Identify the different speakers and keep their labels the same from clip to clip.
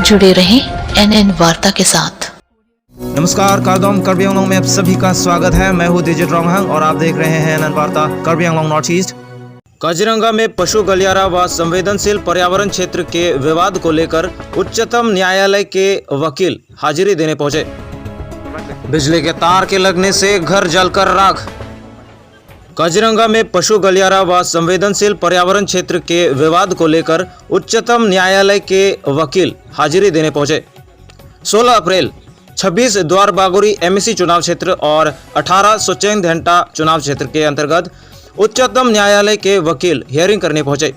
Speaker 1: जुड़े रहें एनएन वार्ता के साथ।
Speaker 2: नमस्कार, कार्दोम कार्बी आंगलोंग में आप सभी का स्वागत है। मैं हूं दिजित रोंगहांग और आप देख रहे हैं एनएन वार्ता कार्बी आंगलोंग नॉर्थ ईस्ट। काजीरंगा में पशु गलियारा व संवेदनशील पर्यावरण क्षेत्र के विवाद को लेकर उच्चतम न्यायालय के वकील हाजिरी देने पहुंचे। बिजली के तार के लगने से घर जलकर राख। काजीरंगा में पशु गलियारा व संवेदनशील पर्यावरण क्षेत्र के विवाद को लेकर उच्चतम न्यायालय के वकील हाजिरी देने पहुंचे। 16 अप्रैल 26 द्वार बागोरी एमएससी चुनाव क्षेत्र और 18 सुचेंग घंटा चुनाव क्षेत्र के अंतर्गत उच्चतम न्यायालय के वकील हियरिंग करने पहुंचे।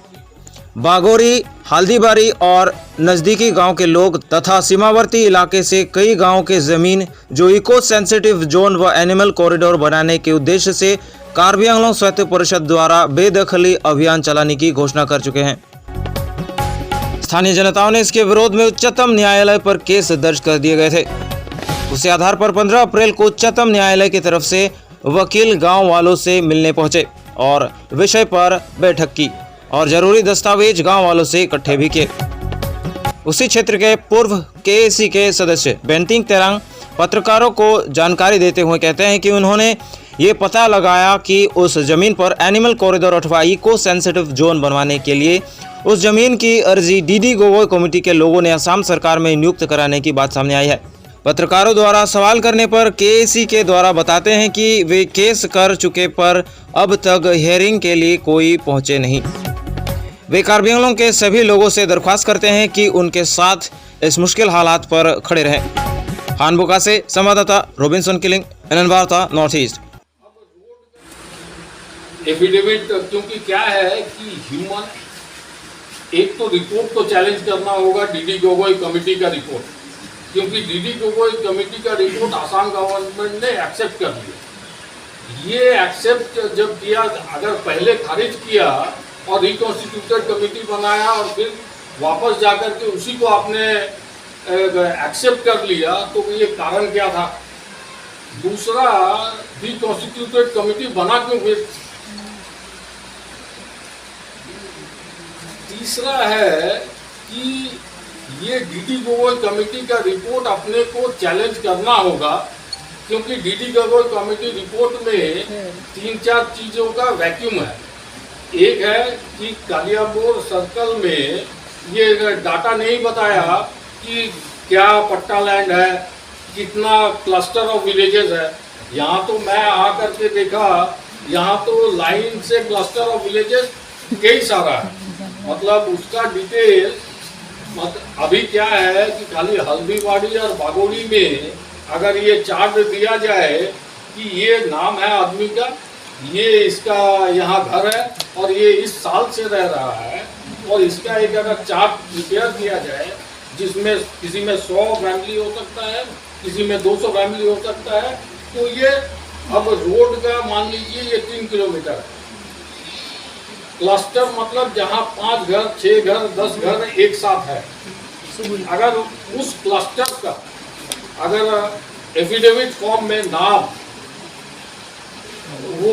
Speaker 2: बागोरी, हल्दीबारी और नज़दीकी गांव के लोग तथा सीमावर्ती इलाके से कई गांवों के ज़मीन जो इको सेंसिटिव जोन व एनिमल कॉरिडोर बनाने के उद्देश्य से कार्बी आंगलोंग स्वायत्त परिषद द्वारा बेदखली अभियान चलाने की घोषणा कर चुके हैं। स्थानीय जनताओं ने इसके विरोध में उच्चतम न्यायालय पर केस दर्ज कर दिए गए थे। उसी आधार पर 15 अप्रैल को उच्चतम न्यायालय की तरफ से वकील गांव वालों से मिलने पहुंचे और विषय पर बैठक की और जरूरी दस्तावेज गांव वालों से इकट्ठे भी किए। उसी क्षेत्र के पूर्व केएसी के सदस्य बेंटिंग तेरांग पत्रकारों को जानकारी देते हुए कहते हैं कि उन्होंने ये पता लगाया कि उस जमीन पर एनिमल कॉरिडोर अथवा इको सेंसिटिव जोन बनवाने के लिए उस जमीन की अर्जी डीडी गोगोई कमेटी के लोगों ने असम सरकार में नियुक्त कराने की बात सामने आई है। पत्रकारों द्वारा सवाल करने पर केएसी के द्वारा बताते हैं कि वे केस कर चुके पर अब तक हियरिंग के लिए कोई पहुंचे नहीं। वे कार्बी आंगलोंग के सभी लोगों से दरख्वास्त करते हैं कि उनके साथ इस मुश्किल हालात पर खड़े रहें। हानबुका से संवाददाता रॉबिन्सन किलिंग, एनएन वार्ता नॉर्थ ईस्ट।
Speaker 3: एफिडेविट क्योंकि क्या है कि ह्यूमन एक तो रिपोर्ट को चैलेंज करना होगा डीडी गोगोई कमेटी का रिपोर्ट, क्योंकि डीडी गोगोई कमेटी का रिपोर्ट आसाम गवर्नमेंट ने एक्सेप्ट कर लिया। ये एक्सेप्ट जब किया, अगर पहले खारिज किया और रिकॉन्स्टिट्यूटेड कमेटी बनाया और फिर वापस जाकर के उसी को आपने एक्सेप्ट कर लिया, तो ये कारण क्या था? दूसरा, रिकॉन्स्टिट्यूटेड कमेटी बना क्यों फिर? तीसरा है कि ये डीडी गोगोई कमेटी का रिपोर्ट अपने को चैलेंज करना होगा, क्योंकि डीडी गोगोई कमेटी रिपोर्ट में 3-4 चीज़ों का वैक्यूम है। एक है कि कालियाबोर सर्कल में ये डाटा नहीं बताया कि क्या पट्टा लैंड है, कितना क्लस्टर ऑफ विलेजेस है। यहाँ तो मैं आकर के देखा, यहाँ तो लाइन से क्लस्टर ऑफ विलेजेस कई सारा है, मतलब उसका डिटेल अभी क्या है कि खाली हल्दीबाड़ी और बागोरी में अगर ये चार्ट दिया जाए कि ये नाम है आदमी का, ये इसका यहाँ घर है और ये इस साल से रह रहा है, और इसका एक अगर चार्ट प्रिपेयर किया जाए जिसमें किसी में 100 फैमिली हो सकता है, किसी में 200 फैमिली हो सकता है, तो ये अब रोड का मान लीजिए ये 3 किलोमीटर है। क्लस्टर मतलब जहाँ 5 घर, 6 घर, 10 घर एक साथ है। अगर उस क्लस्टर का अगर एफिडेविट फॉर्म में नाम, वो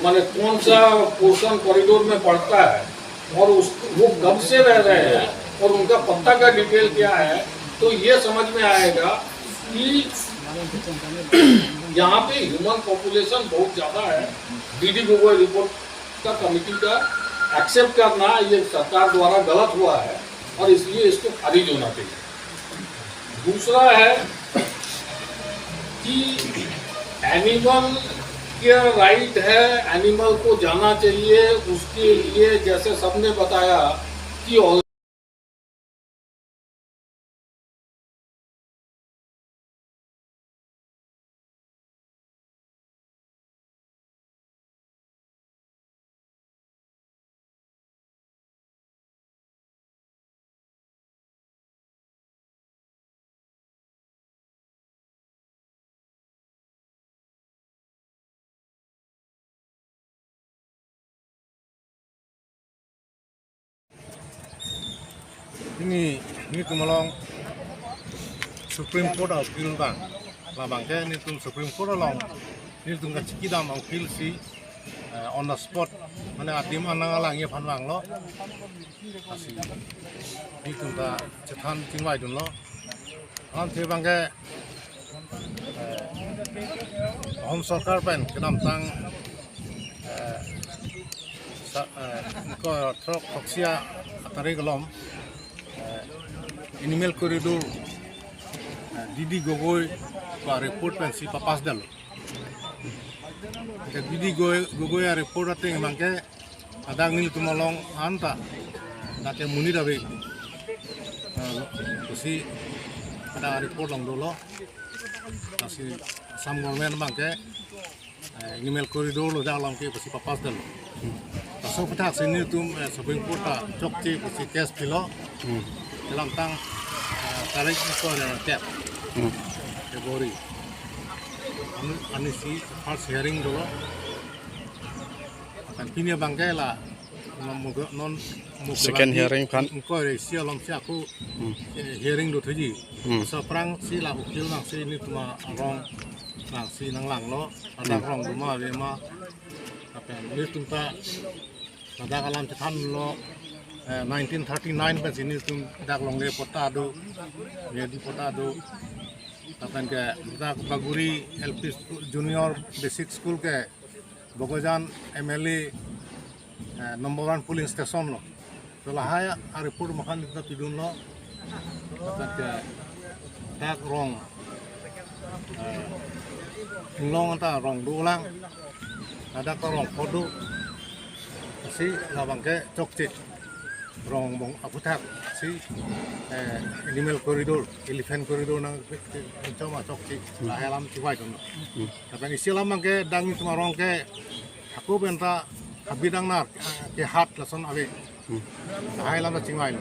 Speaker 3: माने कौन सा पोर्शन कॉरिडोर में पड़ता है और वो कब से रह रहे हैं और उनका पत्ता का डिटेल क्या है, तो ये समझ में आएगा कि यहाँ पे ह्यूमन पॉपुलेशन बहुत ज़्यादा है। डीडी गोगोई रिपोर्ट का कमेटी का एक्सेप्ट करना ये सरकार द्वारा गलत हुआ है और इसलिए इसको खारिज होना चाहिए। दूसरा है कि एनिमल का राइट है, एनिमल को जाना चाहिए, उसके लिए जैसे सबने बताया कि
Speaker 4: ini kumalong Supreme Court appeal bang, la bang ke ni tum Supreme Court long, ni tum ka chiki dam appeal si on the spot mana adim anang alang ye phan wang lo asi ni tunta chethan tingwai dun lo am the bangke hom sarkar pen kenam tang ko trok toksia atare golom animal corridor Didi Gogoi ka report pen si papas dal Didi Gogoi report ate mangke adang nil tumolong anta nate muni dawe kusi ada report long dolo asi sam government mangke animal corridor lo dalam ke kusi papas dal so patak sini tum Supreme Court ta chokti kusi case pilo dalam tang tarik ko na tap Februari anisi first hearing dulu akan kini bangkai lah non
Speaker 5: second hearing kan
Speaker 4: ko sia lom sia aku hearing do thaji so prang si la ukil nang si ni tuma rong nang si nang lang lo ada rong duma le ma apa ni tunta ada kalam cethan lo 1939 pas ini tum dak long le potado ya di potado akan ke kita Baguri LP Junior Basic School ke Bogojan MLA number 1 polling station lo telah haya report makan kita tidun lo akan ke dak rong long anta rong dulang ada ko rong podo si labang ke cokcik rong bong aputak si animal corridor elephant corridor nang coba cokci lah alam ciwai tu tapi isi lama ke dangi cuma rong ke aku benta abidang nar ke hat lason abe lah alam ciwai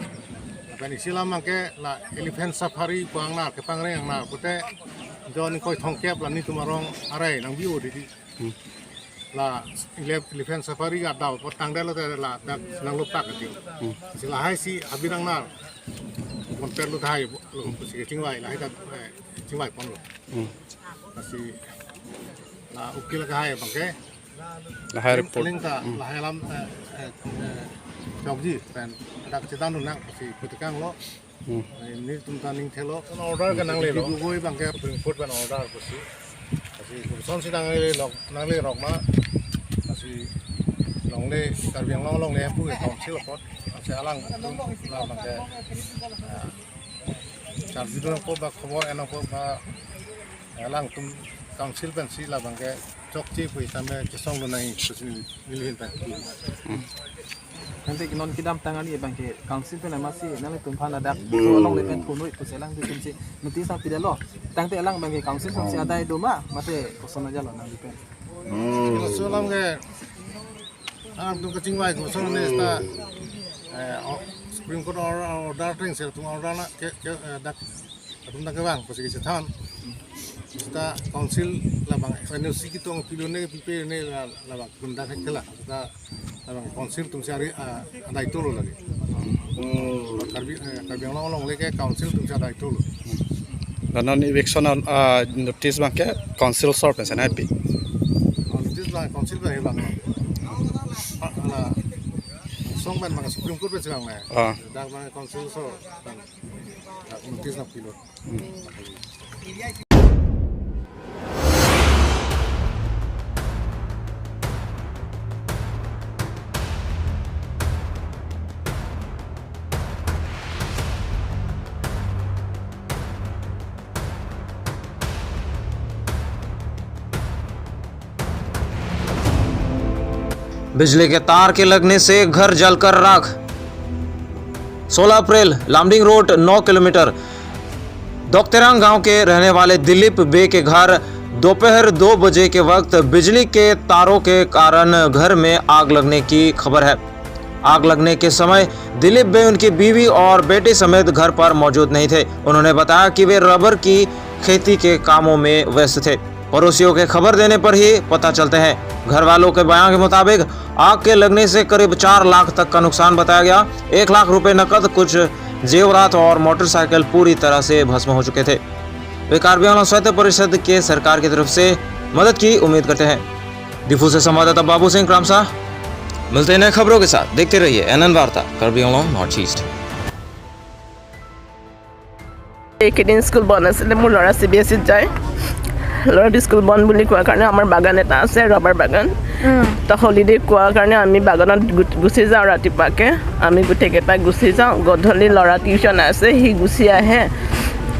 Speaker 4: tapi isi lama ke la elephant safari puang nar ke pangreng nar pute jon koi thongkep la ni cuma rong arai nang biu di la elephant safari ada potang dalo la nang lupak gitu silahai si abidang nar compare lu thai lu si cingwai la hita cingwai pon lu masih la ukil ka hai bangke
Speaker 5: la hai report
Speaker 4: ta la hai lam jogji pen dak cetan nang si putikang lo ini tunta ning thelo order ka nang le lo goi bangke report ban order kusi masih son si nang le lok nang le rok ma masih long le Karbiang long le pu ke council pot masih alang la bangke car video ko ba khobor enang ko ba alang tum council pen si la bangke chokchi pui tame chisong lo nai kusi milhin ta
Speaker 6: nanti non kidam tangani bangke council pen masih nang tumpan ada long le pen punui kuselang tu kunci notis sang tidak lo tangte alang bangke council sang ada doma mate kosong aja lo nang pen
Speaker 4: solam ke tu kecingwai ko son ne sta Supreme Court order tring sel tung order na ke dak tum dak bang ko sigi cethan sta council la bang NLC ki tong pilone pipe ne la bang bunda khela sta la bang council tum sari adai tolo lagi Karbiang long le ke council tum sari adai tolo
Speaker 5: non eviction notice bangke council sort pensan happy
Speaker 4: notice la council ba bang la song ban bang Supreme Court pe silang na dak bang council so bang notice na pilot
Speaker 2: बिजली के तार के लगने से घर जलकर राख। 16 अप्रैल Lumding road 9 kilometre दोकतेरांग गांव के रहने वाले दिलीप बे के घर दोपहर 2 बजे के वक्त बिजली के तारों के कारण घर में आग लगने की खबर है। आग लगने के समय दिलीप बे उनकी बीवी और बेटे समेत घर पर मौजूद नहीं थे। उन्होंने बताया कि वे रबर की खेती के कामों में व्यस्त थे। पड़ोसियों के खबर देने पर ही पता चलते हैं। घर वालों के बयान के मुताबिक आग के लगने से करीब 4 लाख तक का नुकसान बताया गया। 1 लाख रुपए नकद, कुछ जेवरात और मोटरसाइकिल पूरी तरह से भस्म हो चुके थे। वे कार्बी आंगलॉन्ग स्वायत्त परिषद के सरकार की तरफ से मदद की उम्मीद करते हैं। डिफू से संवाददाता बाबू सिंह क्रामसा। मिलते हैं नए खबरों के साथ, देखते रहिए एनएन वार्ता कार्बी आंगलंग नॉर्थ ईस्ट।
Speaker 7: এইকেইদিন স্কুল বন্ধ আছিলে, মোৰ ল'ৰা CBSEত যায়। ল'ৰাটো স্কুল বন্ধ বুলি কোৱাৰ কাৰণে আমাৰ বাগান এটা আছে, ৰবাৰ বাগান। তো হলিডে কোৱাৰ কাৰণে আমি বাগানত গুচি যাওঁ। ৰাতিপুৱাকৈ আমি গোটেইকেইটা গুচি যাওঁ। গধূলি ল'ৰা টিউশ্যন আছে, সি গুচি আহে।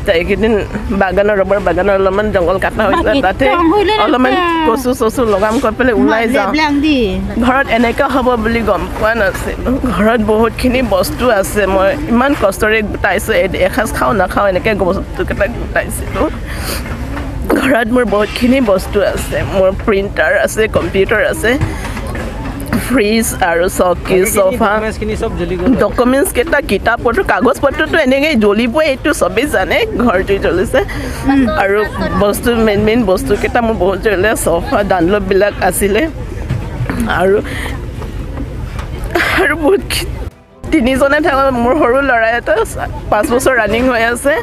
Speaker 7: তো এইকেইদিন বাগানৰ ৰবাৰ বাগানৰ অলপমান জংঘল কাটা হৈছে, তাতে অলপমান কচু চচু লগাম কৈ পেলাই ওলাই যাওঁ। ঘৰত এনেকুৱা হ'ব বুলি গম পোৱা নাছিলোঁ। ঘৰত বহুতখিনি বস্তু আছে, মই ইমান কষ্টৰে গোটাইছোঁ। এসাঁজ খাওঁ নাখাওঁ এনেকৈ বস্তুকেইটা গোটাইছিলোঁ। ঘৰত মোৰ বহুতখিনি বস্তু আছে, মোৰ প্ৰিণ্টাৰ আছে, কম্পিউটাৰ আছে, ফ্ৰিজ আৰু চকী চোফা, ডকুমেণ্টছ কেইটা, কিতাপ পত্ৰ, কাগজ পত্ৰটো এনেকৈ জ্বলিবই, এইটো চবেই জানে ঘৰ জুই জ্বলিছে। আৰু বস্তু মেইন বস্তুকেইটা মোৰ বহুত জ্বলে। চোফা ডানলপবিলাক আছিলে আৰু বহুত তিনিজনে থাকোঁ। মোৰ সৰু ল'ৰা এটা 5 বছৰ ৰানিং হৈ আছে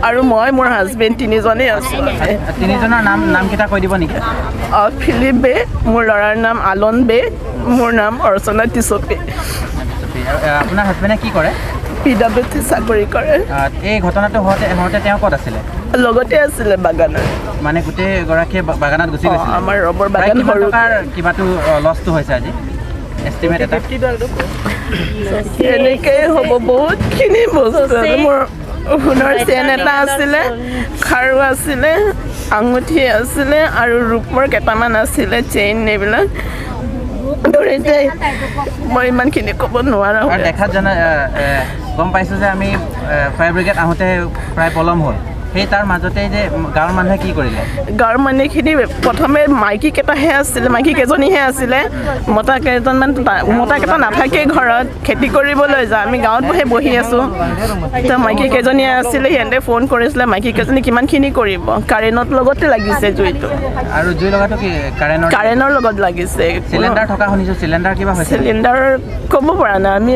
Speaker 7: আৰু মই মোৰ হাজবেণ্ড তিনিজনেই আছোঁ।
Speaker 6: তিনিজনৰ নাম কেইটা কৈ দিব নেকি?
Speaker 7: ফিলিপ বে, মোৰ ল'ৰাৰ নাম আলন বে, মোৰ নাম অৰ্চনা টিচপে।
Speaker 6: আপোনাৰ হাজবেণ্ডে কি কৰে?
Speaker 7: PWT চাকৰি কৰে।
Speaker 6: এই ঘটনাটো হওঁতে তেওঁ ক'ত আছিলে?
Speaker 7: লগতে আছিলে বাগানত।
Speaker 6: মানে গোটেইগৰাকীয়ে বাগানত গুচি গৈছিলে।
Speaker 7: আমাৰ ৰবৰ বাগান সৰু।
Speaker 6: কিবাটো লছটো হৈছে আজি এষ্টিমেট এটা?
Speaker 7: এনেকৈ হ'ব, বহুতখিনি বস্তু আছে। মোৰ সোণৰ চেন এটা আছিলে, খাৰু আছিলে, আঙুঠি আছিলে আৰু ৰূপৰ কেইটামান আছিলে, চেইন, এইবিলাক ধৰিছে। মই ইমানখিনি ক'ব নোৱাৰোঁ।
Speaker 6: আৰু দেখাত গম পাইছোঁ যে আমি ফায়াৰ ব্ৰিগেড আহোঁতে প্ৰায় পলম হ'ল। সেই তাৰ মাজতে যে গাঁৱৰ মানুহে কি কৰিলে?
Speaker 7: গাঁৱৰ মানুহখিনি প্ৰথমে মাইকী কেইটাহে আছিলে, মাইকী কেইজনীহে আছিলে। মতা কেইটা নাথাকেই ঘৰত, খেতি কৰিবলৈ যায়। আমি গাঁৱত বহি আছোঁ। তো মাইকী কেইজনীয়ে আছিলে, সিহঁতে ফোন কৰিছিলে। মাইকী কেইজনী কিমানখিনি কৰিব, কাৰেণ্টৰ লগতে লাগিছে জুইটো।
Speaker 6: আৰু জুই লগাটো কি
Speaker 7: কাৰেণ্টৰ লগত লাগিছে।
Speaker 6: চিলিণ্ডাৰ থকা শুনিছোঁ, চিলিণ্ডাৰ কিবা হৈছে?
Speaker 7: চিলিণ্ডাৰ ক'ব পৰা নাই আমি।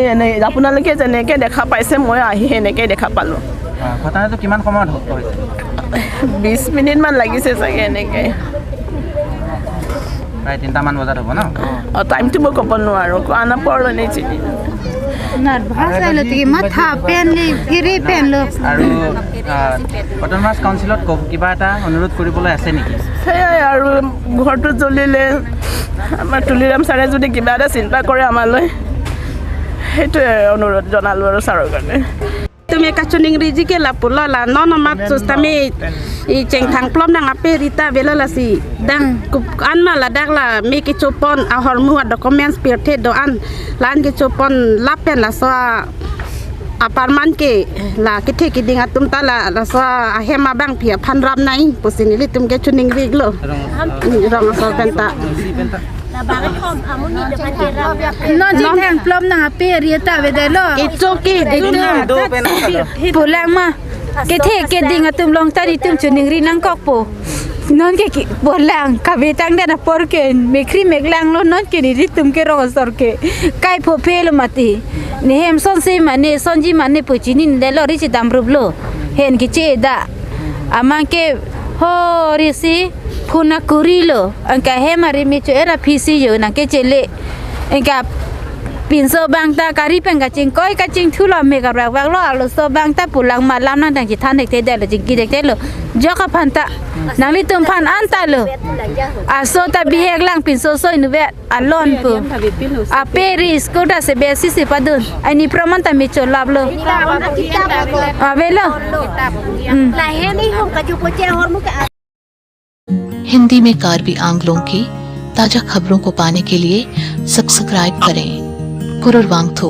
Speaker 7: আপোনালোকে যেনেকৈ দেখা পাইছে, মই আহি সেনেকৈ দেখা পালোঁ।
Speaker 6: ঘটনাটো কিমান সময়ত হৈছে?
Speaker 7: 20 মিনিটমান লাগিছে চাগে এনেকৈ।
Speaker 6: প্ৰায় 3টামান বজাত হ'ব ন?
Speaker 7: টাইমটো মই ক'ব নোৱাৰোঁ, কোৱা নাপাওঁ এনেই চিনি।
Speaker 6: আৰু কটন মাছ কাউন্সিলত কিবা এটা অনুৰোধ কৰিবলৈ আছে নেকি?
Speaker 7: সেয়াই আৰু ঘৰটো জ্বলিলে আমাৰ তুলিৰাম ছাৰে যদি কিবা এটা চিন্তা কৰে আমালৈ, সেইটোৱে অনুৰোধ জনালোঁ আৰু ছাৰৰ কাৰণে।
Speaker 8: তুমি কাচুনিং ৰিজিকে লাপুলা লা নন মাত সুস্তামি ই চেং থাং প্লম নাং আপে ৰিতা বেলালাসি দাং আন মালা ডাকলা মে কি চোপন আ হরমু ডকুমেন্টস পিরথে দো আন লান কি চোপন লাপেন লা so aparman ke la kithe ki dinga tum tala la so hema bang phia phan ram nai posinili tum ke chuning riglo rong so penta
Speaker 9: no jing plom na pe rieta ve de lo
Speaker 8: it's okay
Speaker 6: do pena
Speaker 9: pulang ma ke the ke dinga tum long tari tum chuning ri nang kok po non ke pulang ka ve tang da por ke mekri meglang lo non ke ri tum ke ro sor ke kai pho pel mati ni hem son se mane sonji mane puchini de lo ri dam rublo hen ki che da amang ke ho ri si phuna kurilo angka hemari mi chu era phisi yo na ke chele angka pinso bang ta kari penga ching koi ka ching thulo me ka rak wak lo alo so bang ta pulang malam na dang chi than dek te de lo ching ki dek te lo jo ka phan ta nang li tum phan an ta lo a so ta bi hek lang pinso so inu ve alon pu a peris ko da se besi se padun ani praman ta mi cho lab lo a ve lo
Speaker 10: la he ni hom ka ju poche hor mu ka
Speaker 1: Hindi में कार्बी आंगलों की ताज़ा खबरों को पाने के लिए subscribe करें। पुररवांगथो।